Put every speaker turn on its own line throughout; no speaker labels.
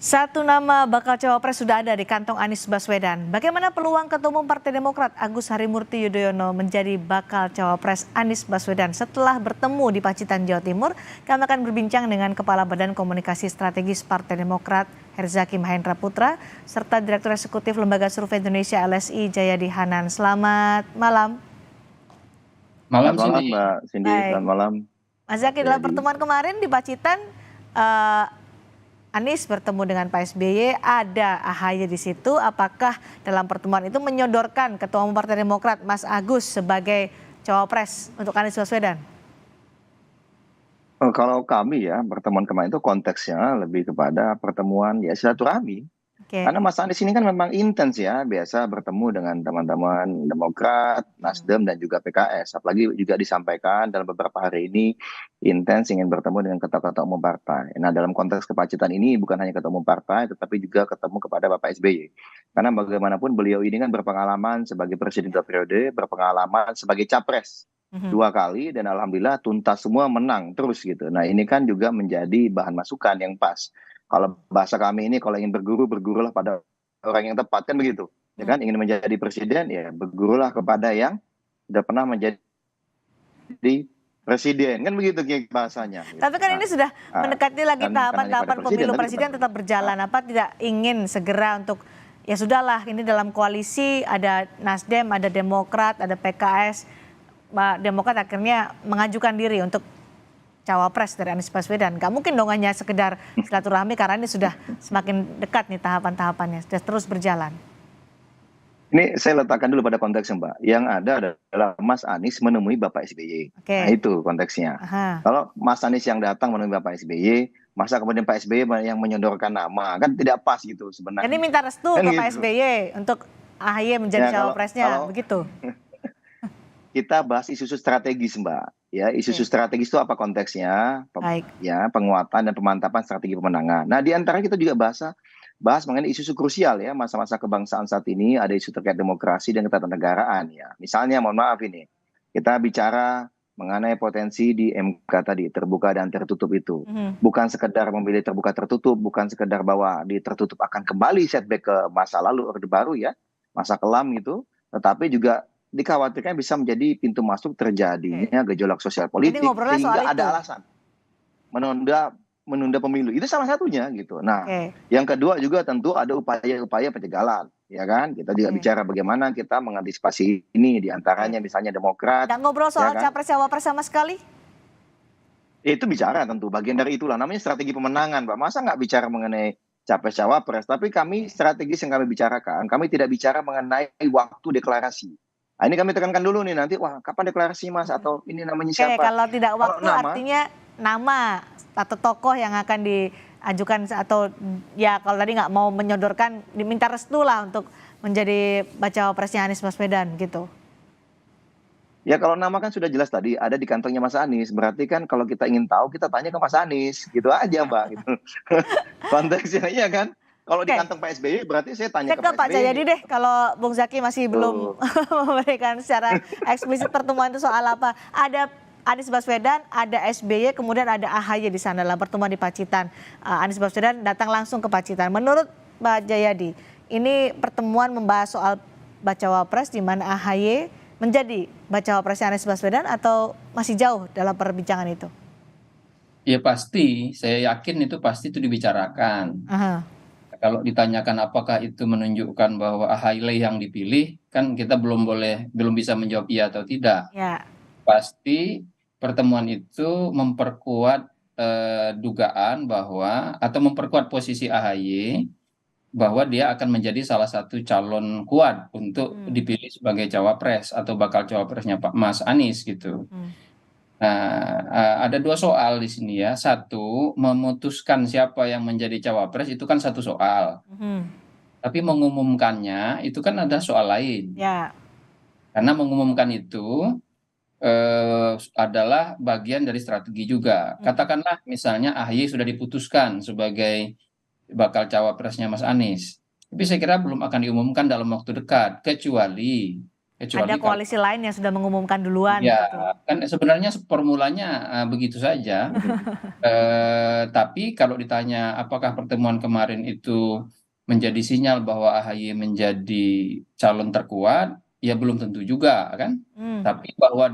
Satu nama bakal cawapres sudah ada di kantong Anies Baswedan. Bagaimana peluang Ketua Umum Partai Demokrat Agus Harimurti Yudhoyono menjadi bakal cawapres Anies Baswedan setelah bertemu di Pacitan, Jawa Timur? Kami akan berbincang dengan Kepala Badan Komunikasi Strategis Partai Demokrat Herzaki Mahendra Putra serta Direktur Eksekutif Lembaga Survei Indonesia LSI Jayadi Hanan. Selamat malam.
Malam,
Selamat malam,
Cindy.
Mbak Cindy.
Baik.
Selamat malam.
Mas Zaki, dalam
Jadi,
pertemuan kemarin di Pacitan, Anies bertemu dengan Pak SBY, ada AHY di situ. Apakah dalam pertemuan itu menyodorkan Ketua Umum Partai Demokrat Mas Agus sebagai cawapres untuk Anies Baswedan?
kalau kami ya pertemuan kemarin itu konteksnya lebih kepada pertemuan ya silaturahmi.
Oke.
Karena Mas Anies ini kan memang intens ya, biasa bertemu dengan teman-teman Demokrat, Nasdem dan juga PKS. Apalagi juga disampaikan dalam beberapa hari ini intens ingin bertemu dengan ketua-ketua umum partai. Nah, dalam konteks kepacitan ini bukan hanya ketua umum partai, tetapi juga ketemu kepada Bapak SBY. Karena bagaimanapun beliau ini kan berpengalaman sebagai presiden 2 periode, berpengalaman sebagai capres 2 kali, dan alhamdulillah tuntas semua, menang terus gitu. Nah, ini kan juga menjadi bahan masukan yang pas. Kalau bahasa kami ini, kalau ingin berguru, bergurulah pada orang yang tepat, kan begitu. Ya kan, ingin menjadi presiden, ya bergurulah kepada yang sudah pernah menjadi presiden, kan begitu bahasanya.
Tapi kan ini sudah mendekati lagi tahapan-tahapan pemilu presiden tetap berjalan. Apa tidak ingin segera untuk, ya sudahlah, ini dalam koalisi ada Nasdem, ada Demokrat, ada PKS. Demokrat akhirnya mengajukan diri untuk cawapres dari Anies Baswedan. Gak mungkin dong hanya sekedar silaturahmi, karena ini sudah semakin dekat nih tahapan-tahapannya, sudah terus berjalan.
Ini saya letakkan dulu pada konteksnya, Mbak. Yang ada adalah Mas Anies menemui Bapak SBY.
Oke.
Nah, itu konteksnya. Kalau Mas Anies yang datang menemui Bapak SBY, masa kemudian Pak SBY yang menyodorkan nama, kan tidak pas gitu sebenarnya.
Ini minta restu
kan
ke
gitu.
Pak SBY untuk AHY menjadi
Ya,
cawapresnya, begitu?
Kita bahas isu-isu strategis, Mbak. Ya, isu-isu strategis itu apa konteksnya?
Baik.
Ya, penguatan dan pemantapan strategi pemenangan. Nah, di antara kita juga bahas mengenai isu-isu krusial ya, masa-masa kebangsaan saat ini, ada isu terkait demokrasi dan ketatanegaraan ya. Misalnya, mohon maaf ini, kita bicara mengenai potensi di MK tadi, terbuka dan tertutup itu. Bukan sekedar memilih terbuka tertutup, bukan sekedar bahwa di tertutup akan kembali setback ke masa lalu, Orde Baru ya, masa kelam gitu, tetapi juga dikhawatirkan bisa menjadi pintu masuk terjadinya gejolak sosial politik, sehingga ada alasan menunda pemilu. Itu salah satunya gitu. Nah, yang kedua juga tentu ada upaya-upaya pencegahan, ya kan? Kita juga bicara bagaimana kita mengantisipasi ini, diantaranya misalnya Demokrat.
Nggak ngobrol soal
ya kan?
capres-cawapres sama sekali?
Itu bicara tentu, bagian dari itulah, namanya strategi pemenangan, Pak. Masa nggak bicara mengenai capres-cawapres? Tapi kami strategis yang kami bicarakan, kami tidak bicara mengenai waktu deklarasi. Nah, ini kami tekankan dulu nih, nanti wah kapan deklarasi Mas, atau ini namanya siapa?
Kalau tidak waktu artinya nama atau tokoh yang akan diajukan, atau ya kalau tadi nggak mau menyodorkan, diminta restu lah untuk menjadi baca presnya Anies Baswedan gitu.
Ya kalau nama kan sudah jelas tadi ada di kantongnya Mas Anies, berarti kan kalau kita ingin tahu kita tanya ke Mas Anies, gitu aja Mbak. Gitu. Konteksnya iya kan? Kalau di kantong Pak SBY berarti saya tanya ke
Pak Jayadi deh, kalau Bung Zaki masih belum memberikan secara eksplisit pertemuan itu soal apa. Ada Anies Baswedan, ada SBY, kemudian ada AHY di sana dalam pertemuan di Pacitan. Anies Baswedan datang langsung ke Pacitan. Menurut Pak Jayadi, ini pertemuan membahas soal bacawa pres di mana AHY menjadi bacawa presnya Anies Baswedan, atau masih jauh dalam perbincangan itu?
Ya pasti, saya yakin itu pasti itu dibicarakan. Kalau ditanyakan apakah itu menunjukkan bahwa AHY yang dipilih, kan kita belum bisa menjawab iya atau tidak.
Ya.
Pasti pertemuan itu memperkuat dugaan bahwa, atau memperkuat posisi AHY bahwa dia akan menjadi salah satu calon kuat untuk dipilih sebagai cawapres atau bakal cawapresnya Pak Mas Anies gitu. Nah, ada 2 soal di sini ya. Satu, memutuskan siapa yang menjadi cawapres itu kan satu soal. Tapi mengumumkannya itu kan ada soal lain.
Ya.
Karena mengumumkan itu adalah bagian dari strategi juga. Katakanlah misalnya AHY sudah diputuskan sebagai bakal cawapresnya Mas Anies. Tapi saya kira belum akan diumumkan dalam waktu dekat, kecuali kecuali
Ada
kalau
koalisi lain yang sudah mengumumkan duluan
ya
gitu.
kan sebenarnya formulanya begitu saja. Tapi kalau ditanya apakah pertemuan kemarin itu menjadi sinyal bahwa AHY menjadi calon terkuat, ya belum tentu juga kan.
Hmm.
Tapi bahwa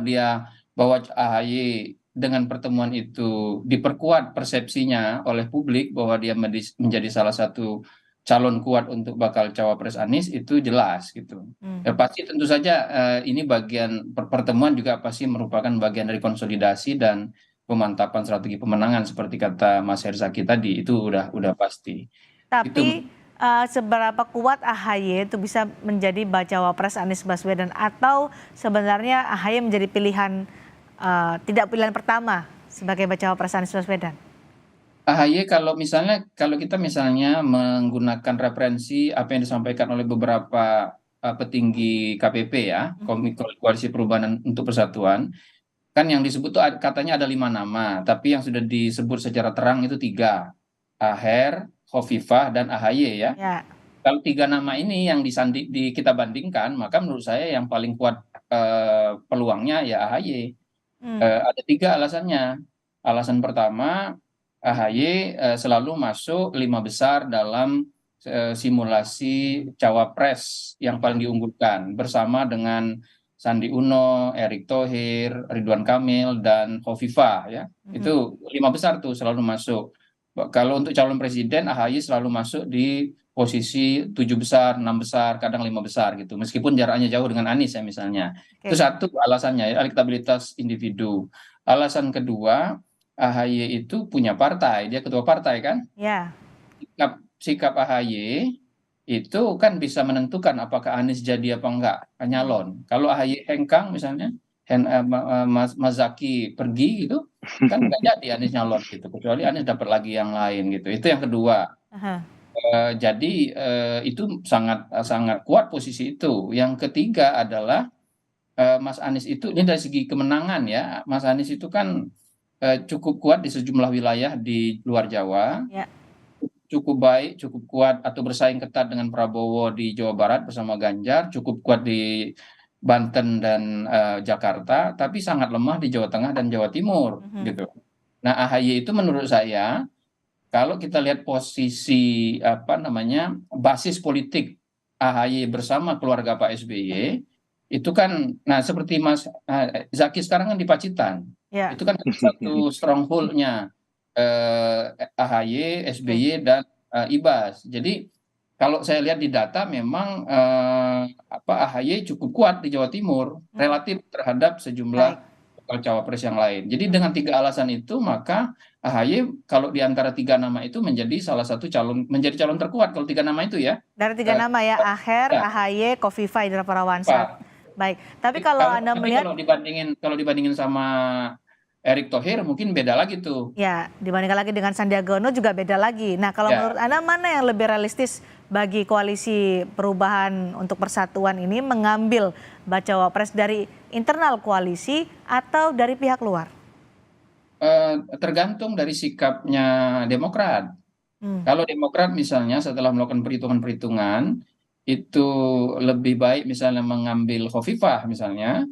AHY dengan pertemuan itu diperkuat persepsinya oleh publik bahwa dia menjadi salah satu calon kuat untuk bakal cawapres Anies itu jelas gitu.
Hmm.
Ya pasti tentu saja ini bagian pertemuan juga pasti merupakan bagian dari konsolidasi dan pemantapan strategi pemenangan seperti kata Mas Herzaki tadi itu udah pasti. Itu
Tapi seberapa kuat AHY itu bisa menjadi bacawa pres Anies Baswedan atau sebenarnya AHY menjadi pilihan tidak pilihan pertama sebagai bacawa pres Anies Baswedan?
AHY kalau kita misalnya menggunakan referensi apa yang disampaikan oleh beberapa petinggi KPP ya, Koalisi Perubahan untuk Persatuan, kan yang disebut tuh katanya ada 5 nama, tapi yang sudah disebut secara terang itu 3, Aher, Khofifah, dan AHY ya.
Ya.
Kalau 3 nama ini yang kita bandingkan, maka menurut saya yang paling kuat peluangnya ya AHY. Ada 3 alasannya. Alasan pertama, AHY selalu masuk 5 besar dalam simulasi cawapres yang paling diunggulkan bersama dengan Sandi Uno, Erick Thohir, Ridwan Kamil, dan Khofifah ya. Itu 5 besar tuh selalu masuk. Kalau untuk calon presiden AHY selalu masuk di posisi 7 besar, 6 besar, kadang 5 besar gitu. Meskipun jaraknya jauh dengan Anies ya misalnya. Itu
Oke.
satu alasannya ya, elektabilitas individu. Alasan kedua, AHY itu punya partai, dia ketua partai kan.
Ya.
Sikap AHY itu kan bisa menentukan apakah Anies jadi apa enggak nyalon. Kalau AHY hengkang misalnya, Mas Zaki pergi gitu, kan nggak jadi Anies nyalon gitu. Kecuali Anies dapat lagi yang lain gitu. Itu yang kedua.
Aha.
Jadi itu sangat sangat kuat posisi itu. Yang ketiga adalah Mas Anies itu ini dari segi kemenangan ya, Mas Anies itu kan cukup kuat di sejumlah wilayah di luar Jawa,
Ya.
cukup baik, cukup kuat atau bersaing ketat dengan Prabowo di Jawa Barat bersama Ganjar, cukup kuat di Banten dan Jakarta, tapi sangat lemah di Jawa Tengah dan Jawa Timur gitu. Nah, AHY itu menurut saya kalau kita lihat posisi apa namanya basis politik AHY bersama keluarga Pak SBY itu kan, nah seperti Mas Zaki sekarang kan di Pacitan,
Ya.
itu kan satu strongholdnya AHY, SBY dan Ibas. Jadi kalau saya lihat di data memang AHY cukup kuat di Jawa Timur relatif terhadap sejumlah
Baik.
bakal cawapres yang lain. Jadi dengan 3 alasan itu maka AHY kalau di antara 3 nama itu menjadi salah satu menjadi calon terkuat kalau 3 nama itu ya.
Dari 3 nama ya, Aher,
Ya,
AHY, Khofifah Indra Parawansa.
Pak.
Baik. Tapi kalau Anda
Tapi
melihat
kalau dibandingin sama Erick Thohir mungkin beda lagi tuh.
ya, dibandingkan lagi dengan Sandiaga Uno juga beda lagi. Nah, kalau
Ya.
menurut Anda mana yang lebih realistis bagi koalisi perubahan untuk persatuan ini mengambil bacawa pres dari internal koalisi atau dari pihak luar?
Tergantung dari sikapnya Demokrat. Kalau Demokrat misalnya setelah melakukan perhitungan-perhitungan itu lebih baik misalnya mengambil Khofifah misalnya,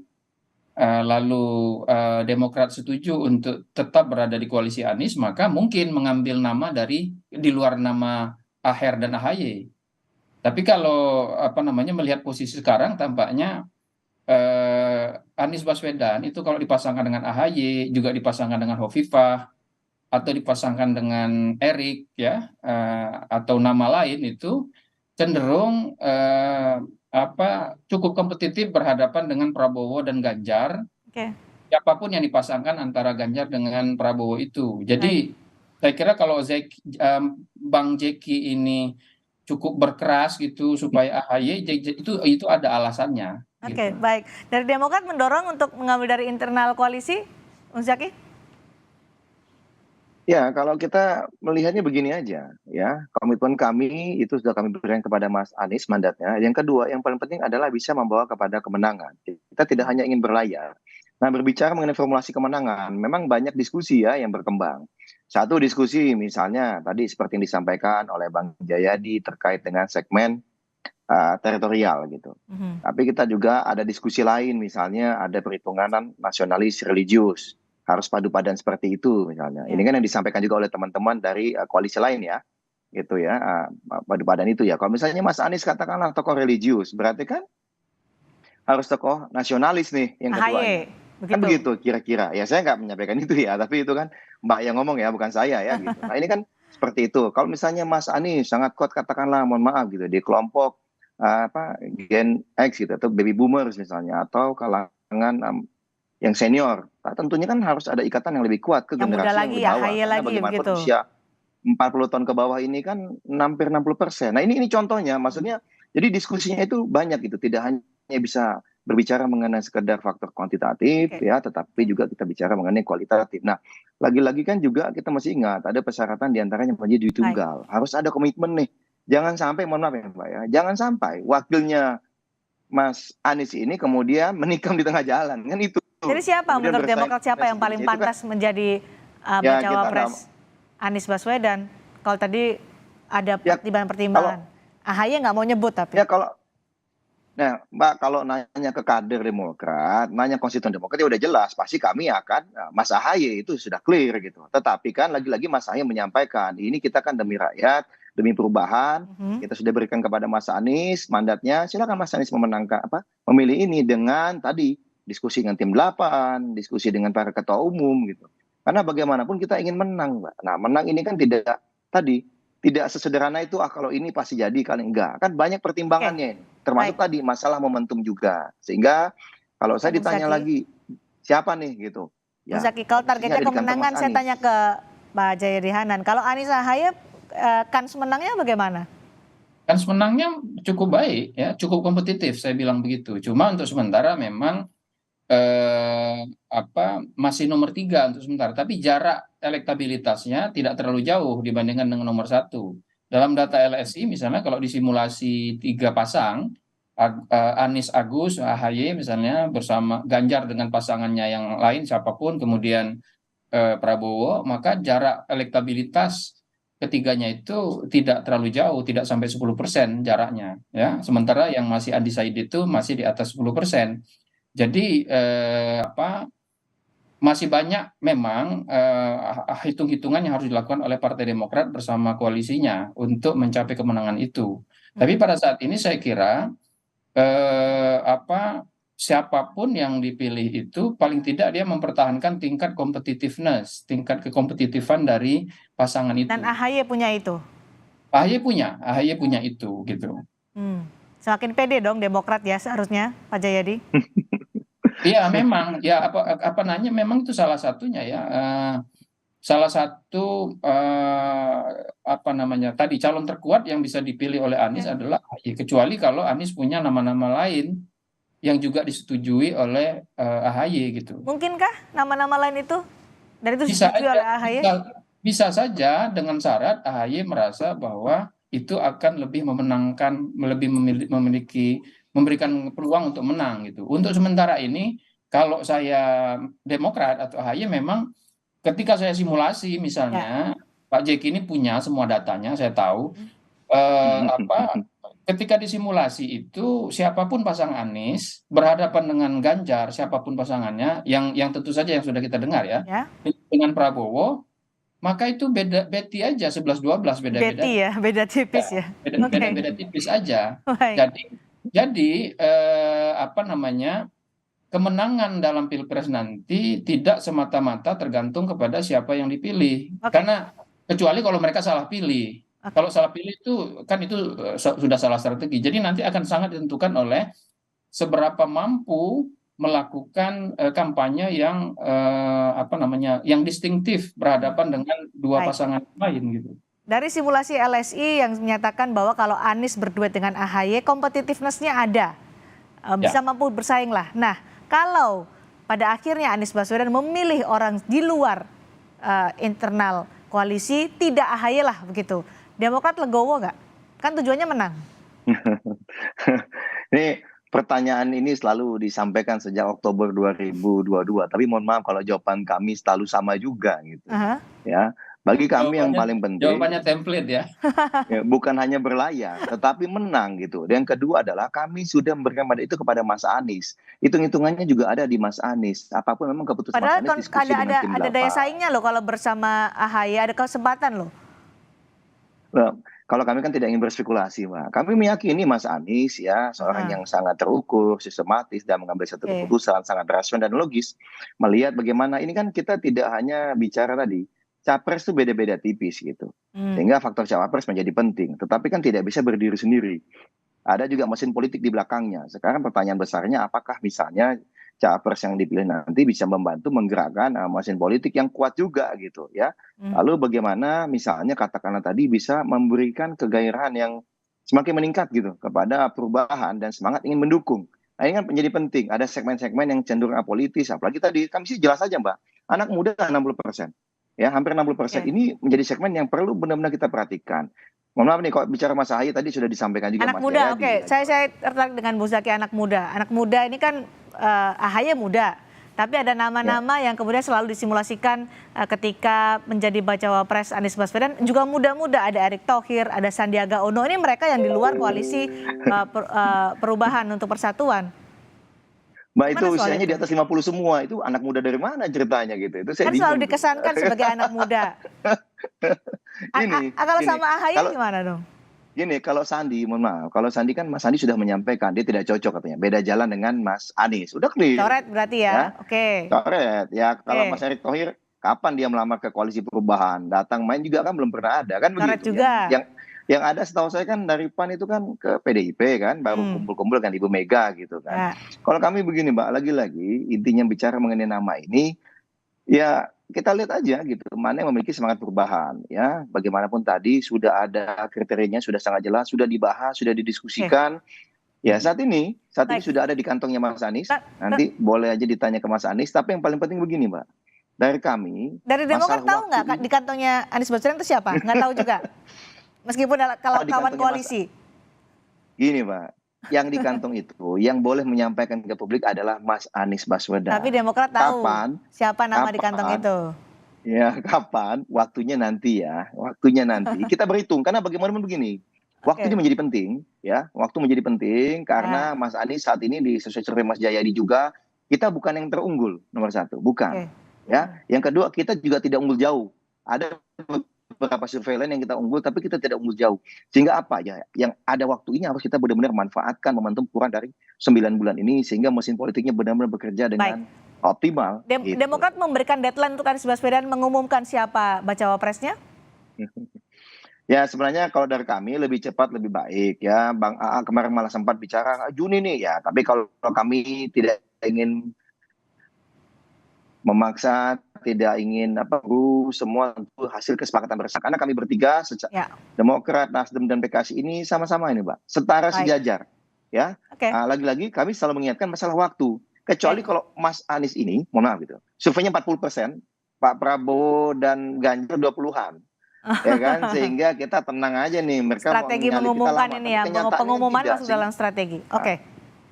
lalu Demokrat setuju untuk tetap berada di koalisi Anies, maka mungkin mengambil nama dari di luar nama Aher dan AHY. Tapi kalau melihat posisi sekarang tampaknya Anies Baswedan itu kalau dipasangkan dengan AHY, juga dipasangkan dengan Khofifah atau dipasangkan dengan Erick ya, atau nama lain itu cenderung cukup kompetitif berhadapan dengan Prabowo dan Ganjar.
Oke.
Siapapun yang dipasangkan antara Ganjar dengan Prabowo itu. Jadi saya kira kalau Bang Jeki ini cukup berkeras gitu supaya AHY itu ada alasannya.
Oke,
Gitu.
baik. Dari Demokrat mendorong untuk mengambil dari internal koalisi, Bung Zaki?
Ya, kalau kita melihatnya begini aja, ya, komitmen kami itu sudah kami berikan kepada Mas Anies mandatnya. Yang kedua, yang paling penting adalah bisa membawa kepada kemenangan. Kita tidak hanya ingin berlayar. Nah, berbicara mengenai formulasi kemenangan, memang banyak diskusi ya yang berkembang. Satu diskusi misalnya tadi seperti yang disampaikan oleh Bang Jayadi terkait dengan segmen teritorial gitu.
Mhm.
Tapi kita juga ada diskusi lain, misalnya ada perhitungan nasionalis religius, harus padu padan seperti itu misalnya. Ini
Ya.
kan yang disampaikan juga oleh teman-teman dari koalisi lain ya, gitu ya, padu padan itu ya. Kalau misalnya Mas Anies katakanlah tokoh religius, berarti kan harus tokoh nasionalis nih yang keduanya.
AHY,
Kan
begitu.
begitu kira-kira. Ya saya nggak menyampaikan itu ya, tapi itu kan Mbak yang ngomong ya, bukan saya ya gitu. Nah ini kan seperti itu. Kalau misalnya Mas Anies sangat kuat katakanlah, mohon maaf gitu, di kelompok Gen X gitu atau baby boomers misalnya, atau kalangan yang senior, nah, tentunya kan harus ada ikatan yang lebih kuat ke
Yang muda
generasi yang
lagi,
lebih bawah.
AHY
Karena
lagi
bagaimanapun
begitu.
usia 40 tahun ke bawah ini kan hampir 60%. Nah ini contohnya, maksudnya jadi diskusinya itu banyak gitu, tidak hanya bisa berbicara mengenai sekedar faktor kuantitatif
Oke.
ya, tetapi juga kita bicara mengenai kualitatif. Nah, lagi-lagi kan juga kita masih ingat ada persyaratan diantaranya menjadi duit
Baik.
tunggal. Harus ada komitmen nih. Jangan sampai, mohon maaf ya Mbak ya, jangan sampai wakilnya Mas Anies ini kemudian menikam di tengah jalan, kan itu.
Jadi siapa
Kemudian
menurut
bersaing
Demokrat, siapa yang paling
presidensi itu kan,
pantas menjadi
ya
bacawa
kita nggak,
pres Anies Baswedan? Kalau tadi ada
ya
pertimbangan-pertimbangan.
kalau
AHY nggak mau nyebut tapi.
ya kalau nah Mbak, kalau nanya ke kader Demokrat, nanya konstituen Demokrat ya udah jelas, pasti kami akan Mas Ahaye, itu sudah clear gitu. Tetapi kan lagi-lagi Mas Ahaye menyampaikan, ini kita kan demi rakyat, demi perubahan,
Mhm.
kita sudah berikan kepada Mas Anies mandatnya, silakan Mas Anies memenangkan memilih ini dengan tadi diskusi dengan tim 8, diskusi dengan para ketua umum gitu. Karena bagaimanapun kita ingin menang, Mbak. Nah, menang ini kan tidak sesederhana itu, kalau ini pasti jadi, kali enggak. Kan banyak
Oke,
pertimbangannya ini. Termasuk
baik.
tadi masalah momentum juga. Sehingga kalau
Oke,
saya
Bung
ditanya
Zaki.
lagi, siapa nih gitu.
Bung
Ya,
Zaki, kalau
posisinya
targetnya
ada di kantong
kemenangan,
Mas
saya
Anies.
tanya ke Pak Jayadi Hanan. Kalau Anies AHY, kans menangnya bagaimana?
Kan menangnya cukup baik ya, cukup kompetitif saya bilang begitu. Cuma untuk sementara memang masih nomor 3 untuk sementara, tapi jarak elektabilitasnya tidak terlalu jauh dibandingkan dengan nomor 1. Dalam data LSI misalnya kalau disimulasi 3 pasang, Anies Agus AHY misalnya bersama Ganjar dengan pasangannya yang lain siapapun, kemudian Prabowo, maka jarak elektabilitas ketiganya itu tidak terlalu jauh, tidak sampai 10% jaraknya ya. Sementara yang masih undecided itu masih di atas 10%. Jadi masih banyak memang hitung-hitungan yang harus dilakukan oleh Partai Demokrat bersama koalisinya untuk mencapai kemenangan itu. Tapi pada saat ini saya kira eh, apa siapapun yang dipilih itu paling tidak dia mempertahankan tingkat competitiveness, tingkat kekompetitifan dari pasangan
Dan
itu.
AHY punya itu.
AHY punya itu gitu.
Hmm. Semakin pede dong Demokrat ya seharusnya, Pak Jayadi.
Iya memang ya apa namanya memang itu salah satunya ya. Salah satu apa namanya tadi calon terkuat yang bisa dipilih oleh Anies
Ya.
adalah AHY, kecuali kalau Anies punya nama-nama lain yang juga disetujui oleh AHY gitu.
Mungkinkah nama-nama lain itu? Dan itu
Bisa
disetujui
aja,
oleh AHY?
bisa saja dengan syarat AHY merasa bahwa itu akan lebih memenangkan, lebih memiliki memberikan peluang untuk menang gitu. Untuk sementara ini, kalau saya Demokrat atau AHY memang ketika saya simulasi
Ya.
misalnya Pak Jeki ini punya semua datanya, saya tahu
Hmm.
ketika disimulasi itu siapapun pasang Anies berhadapan dengan Ganjar, siapapun pasangannya, yang tentu saja yang sudah kita dengar ya,
Ya.
dengan Prabowo, maka itu beti aja 11-12 beda-beda.
Betty ya, beda tipis ya. Oke,
Beda-beda tipis aja.
baik.
Jadi apa namanya kemenangan dalam Pilpres nanti tidak semata-mata tergantung kepada siapa yang dipilih.
Oke,
Karena kecuali kalau mereka salah pilih.
oke.
Kalau salah pilih itu kan itu sudah salah strategi. Jadi nanti akan sangat ditentukan oleh seberapa mampu melakukan kampanye yang apa namanya yang distintif berhadapan dengan dua
Baik.
pasangan lain gitu.
Dari simulasi LSI yang menyatakan bahwa kalau Anies berduet dengan AHY, kompetitiveness-nya ada. Bisa
Ya.
mampu bersaing lah. Nah, kalau pada akhirnya Anies Baswedan memilih orang di luar internal koalisi, tidak AHY lah begitu. Demokrat legowo nggak? Kan tujuannya menang.
Ini pertanyaan ini selalu disampaikan sejak Oktober 2022. Tapi mohon maaf kalau jawaban kami selalu sama juga gitu.
Aha.
Ya, Bagi kami yang
Jawabannya
paling penting
jawabannya template ya.
ya, bukan hanya berlayar, tetapi menang gitu. Dan yang kedua adalah kami sudah memberikan mandat itu kepada Mas Anies. Hitung-hitungannya juga ada di Mas Anies. Apapun memang keputusan Mas
Padahal
Anies diskusi dengan tim
ada daya
8.
saingnya loh kalau bersama AHY, ada kesempatan loh.
Nah, kalau kami kan tidak ingin berspekulasi, Mbak. Kami meyakini Mas Anies ya seorang
Aha,
yang sangat terukur, sistematis dan mengambil satu
oke.
keputusan sangat rasional dan logis. Melihat bagaimana ini kan kita tidak hanya bicara tadi, capres itu beda-beda tipis gitu.
Hmm,
Sehingga faktor cawapres menjadi penting. Tetapi kan tidak bisa berdiri sendiri. Ada juga mesin politik di belakangnya. Sekarang pertanyaan besarnya apakah misalnya capres yang dipilih nanti bisa membantu menggerakkan mesin politik yang kuat juga gitu ya.
hmm.
Lalu bagaimana misalnya katakanlah tadi bisa memberikan kegairahan yang semakin meningkat gitu kepada perubahan dan semangat ingin mendukung. Nah ini kan menjadi penting. Ada segmen-segmen yang cenderung apolitis. Apalagi tadi kami sih jelas saja Mbak. Anak muda 60%. Ya hampir 60%.
Oke.
Ini menjadi segmen yang perlu benar-benar kita perhatikan. Mohon maaf nih, kalau bicara Mas Ahaye tadi sudah disampaikan juga
Anak
Mas
muda,
Jayadi.
oke. Saya tertarik dengan Bu Zaki, anak muda. Anak muda ini kan AHY muda, tapi ada nama-nama yang kemudian selalu disimulasikan ketika menjadi bacawa pres Anies Baswedan juga muda-muda. Ada Erick Thohir, ada Sandiaga Uno. Ini mereka yang di luar koalisi perubahan untuk persatuan.
Mbak itu
Gimana soal
usianya
itu?
di atas 50 semua, itu anak muda dari mana ceritanya gitu. Itu saya
Kan selalu
bingung tuh.
dikesankan sebagai anak muda. Kalau
Gini,
sama AHY
kalau
gimana dong?
gini, kalau Sandi, mohon maaf, kalau Sandi kan Mas Sandi sudah menyampaikan dia tidak cocok katanya, beda jalan dengan Mas Anies. Udah clear,
Coret berarti
ya.
ya? Oke.
Coret. Ya, kalau
Oke.
Mas Erick Thohir kapan dia melamar ke koalisi perubahan? Datang main juga kan belum pernah ada, kan
Coret
begitu.
juga.
Yang ada setahu saya kan dari PAN itu kan ke PDIP kan, baru kumpul-kumpul dengan Ibu Mega gitu kan.
Ya.
Kalau kami begini Mbak, lagi-lagi intinya bicara mengenai nama ini, ya kita lihat aja gitu, mana yang memiliki semangat perubahan ya. Bagaimanapun tadi sudah ada kriterianya, sudah sangat jelas, sudah dibahas, sudah didiskusikan. Ya saat ini
Baik.
sudah ada di kantongnya Mas Anies.
Nah,
Nanti boleh aja ditanya ke Mas Anies. Tapi yang paling penting begini Mbak, dari kami
dari Demokrat
masalah
tahu nggak
waktu
di kantongnya Anies Baswedan itu siapa? Nggak tahu juga. Meskipun kalau
di
kawan
kantongnya
koalisi.
gini Mbak, yang di kantong itu yang boleh menyampaikan ke publik adalah Mas Anies Baswedan.
Tapi Demokrat tahu
Kapan?
siapa nama di kantong
Kapan?
itu.
Ya, kapan? Waktunya nanti ya. Waktunya nanti. Kita berhitung karena bagaimanapun begini. Waktu
Oke.
ini menjadi penting ya. Waktu menjadi penting karena
Ya.
Mas Anies saat ini di sesuai survei Mas Jayadi juga kita bukan yang terunggul nomor satu, bukan.
Oke.
Ya. Yang kedua kita juga tidak unggul jauh. Ada beberapa survei lain yang kita unggul tapi kita tidak unggul jauh. Sehingga apa ya? Yang ada waktu ini harus kita benar-benar manfaatkan momentum kurang dari 9 bulan ini sehingga mesin politiknya benar-benar bekerja dengan optimal. Gitu.
Demokrat memberikan deadline untuk Anies Baswedan mengumumkan siapa bacawa presnya?
Ya sebenarnya kalau dari kami lebih cepat lebih baik ya. Bang AA kemarin malah sempat bicara Juni nih ya. Tapi kalau kami tidak ingin memaksa, tidak ingin semua untuk hasil kesepakatan bersama. Karena kami bertiga,
Ya.
Demokrat, Nasdem dan PKS ini sama-sama ini, Mbak, setara sejajar. Ya,
Oke.
lagi-lagi kami selalu mengingatkan masalah waktu. Kecuali kalau Mas Anies ini, mohon maaf gitu, surveinya 40%, Pak Prabowo dan Ganjar 20-an. Ya kan, sehingga kita tenang aja nih. Mereka
Strategi mengumumkan ini ya, pengumuman masuk dalam strategi. Oke,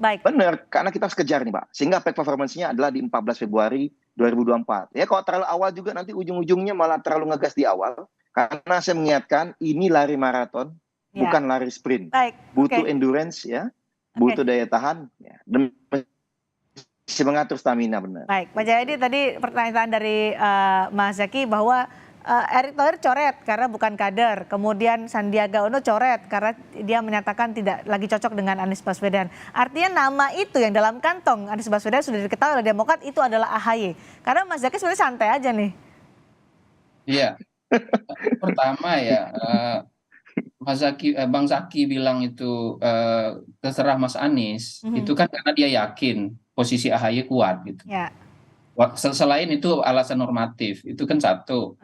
baik.
Benar, karena kita harus kejar nih Pak. Sehingga peak performance-nya adalah di 14 Februari 2024. Ya kalau terlalu awal juga nanti ujung-ujungnya malah terlalu ngegas di awal. Karena saya mengingatkan ini lari maraton, bukan lari sprint.
Baik.
Butuh endurance ya, butuh daya tahan, ya, dan bisa mengatur stamina benar.
Baik, Pak Jayadi tadi pertanyaan dari Mas Zaki bahwa Erick Thohir coret karena bukan kader, kemudian Sandiaga Uno coret karena dia menyatakan tidak lagi cocok dengan Anies Baswedan. Artinya nama itu yang dalam kantong Anies Baswedan sudah diketahui oleh Demokrat itu adalah AHY. Karena Mas Zaki sebenarnya santai aja nih.
Iya, pertama ya Bang Zaki bilang itu terserah Mas Anies, itu kan karena dia yakin posisi AHY kuat gitu.
Ya.
Selain itu alasan normatif, itu kan satu.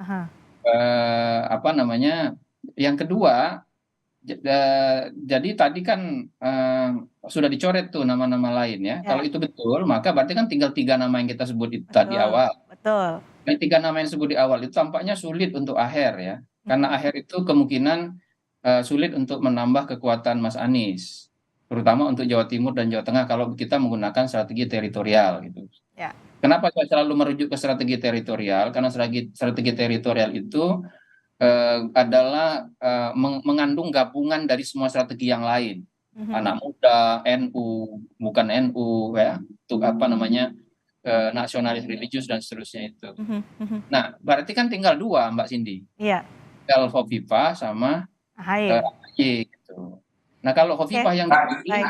Yang kedua, jadi tadi kan sudah dicoret tuh nama-nama lain ya. Kalau itu betul, maka berarti kan tinggal 3 nama yang kita sebut itu tadi awal.
Betul.
Dan 3 nama yang disebut di awal itu tampaknya sulit untuk Aher ya. Karena Aher itu kemungkinan sulit untuk menambah kekuatan Mas Anies. Terutama untuk Jawa Timur dan Jawa Tengah kalau kita menggunakan strategi teritorial gitu.
Ya.
Kenapa saya selalu merujuk ke strategi teritorial? Karena strategi teritorial itu adalah mengandung gabungan dari semua strategi yang lain. Anak muda, NU, bukan NU, ya, untuk apa namanya, nasionalis religius dan seterusnya itu. Nah, berarti kan tinggal dua, Mbak Cindy.
Iya,
Tinggal Hovifah sama
AHY.
AHY gitu. Nah, kalau Hovifah yang dipilih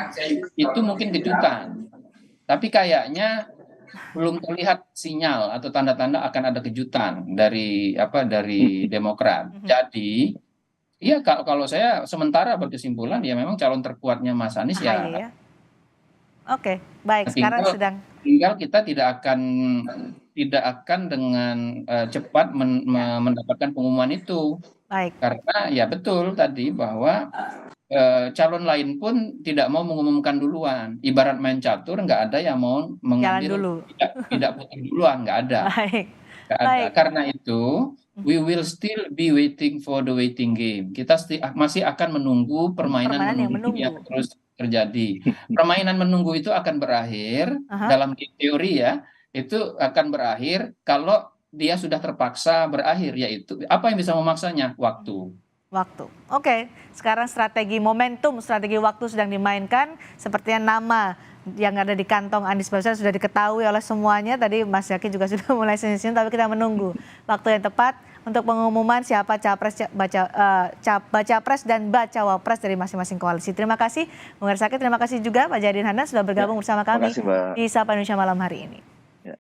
itu mungkin kejutan. Tapi kayaknya belum terlihat sinyal atau tanda-tanda akan ada kejutan dari Demokrat. Jadi, iya kalau saya sementara berkesimpulan ya memang calon terkuatnya Mas Anies
AHY
ya.
ya. Oke, baik. Sekarang sedang
Tinggal kita tidak akan dengan cepat mendapatkan pengumuman itu.
baik.
Karena ya betul tadi bahwa calon lain pun tidak mau mengumumkan duluan. Ibarat main catur, nggak ada yang mau
Jalan
mengambil
dulu.
tidak putar duluan, nggak ada.
Baik.
Nggak ada.
Baik.
Karena itu, we will still be waiting for the waiting game. Kita masih akan menunggu permainan
yang
menunggu yang
menunggu.
terus terjadi. Permainan menunggu itu akan berakhir dalam teori ya, itu akan berakhir kalau dia sudah terpaksa berakhir, yaitu apa yang bisa memaksanya? Waktu.
Oke, sekarang strategi momentum, strategi waktu sedang dimainkan. Sepertinya nama yang ada di kantong Anies Baswedan sudah diketahui oleh semuanya. Tadi Mas Zaky juga sudah mulai senyum-senyum, tapi kita menunggu waktu yang tepat untuk pengumuman siapa baca pres dan bacawa pres dari masing-masing koalisi. Terima kasih Bung Hersaki, terima kasih juga Pak Jayadin Hanan sudah bergabung bersama kami di Sapa Indonesia malam hari ini.